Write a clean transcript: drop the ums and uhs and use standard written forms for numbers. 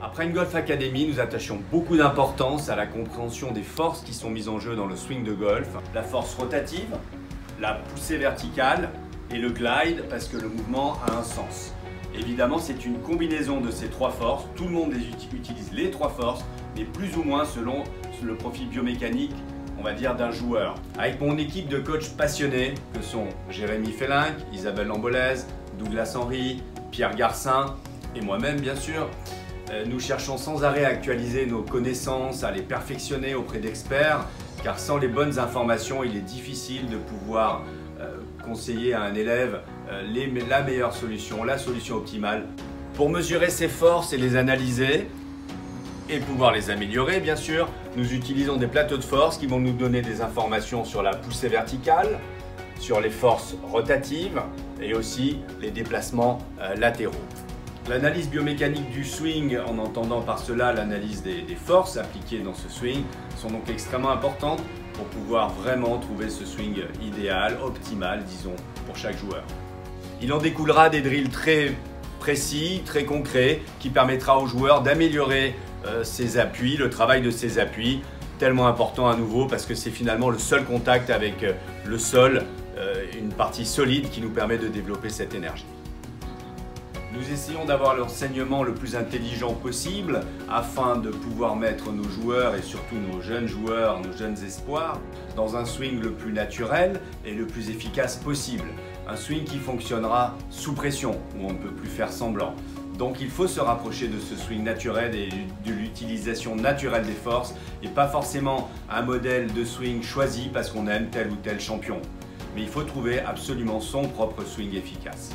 Après une Golf Academy, nous attachons beaucoup d'importance à la compréhension des forces qui sont mises en jeu dans le swing de golf. La force rotative, la poussée verticale et le glide parce que le mouvement a un sens. Évidemment, c'est une combinaison de ces trois forces. Tout le monde utilise les trois forces, mais plus ou moins selon le profil biomécanique, on va dire, d'un joueur. Avec mon équipe de coachs passionnés, que sont Jérémy Félinck, Isabelle Lambolèze, Douglas Henry, Pierre Garcin et moi-même bien sûr, nous cherchons sans arrêt à actualiser nos connaissances, à les perfectionner auprès d'experts, car sans les bonnes informations, il est difficile de pouvoir conseiller à un élève la meilleure solution, la solution optimale. Pour mesurer ses forces et les analyser, et pouvoir les améliorer bien sûr, nous utilisons des plateaux de force qui vont nous donner des informations sur la poussée verticale, sur les forces rotatives et aussi les déplacements latéraux. L'analyse biomécanique du swing, en entendant par cela l'analyse des forces appliquées dans ce swing, sont donc extrêmement importantes pour pouvoir vraiment trouver ce swing idéal, optimal, disons, pour chaque joueur. Il en découlera des drills très précis, très concrets, qui permettra aux joueurs d'améliorer ses appuis, le travail de ses appuis, tellement important à nouveau parce que c'est finalement le seul contact avec le sol, une partie solide qui nous permet de développer cette énergie. Nous essayons d'avoir l'enseignement le plus intelligent possible afin de pouvoir mettre nos joueurs et surtout nos jeunes joueurs, nos jeunes espoirs, dans un swing le plus naturel et le plus efficace possible. Un swing qui fonctionnera sous pression, où on ne peut plus faire semblant. Donc il faut se rapprocher de ce swing naturel et de l'utilisation naturelle des forces et pas forcément un modèle de swing choisi parce qu'on aime tel ou tel champion. Mais il faut trouver absolument son propre swing efficace.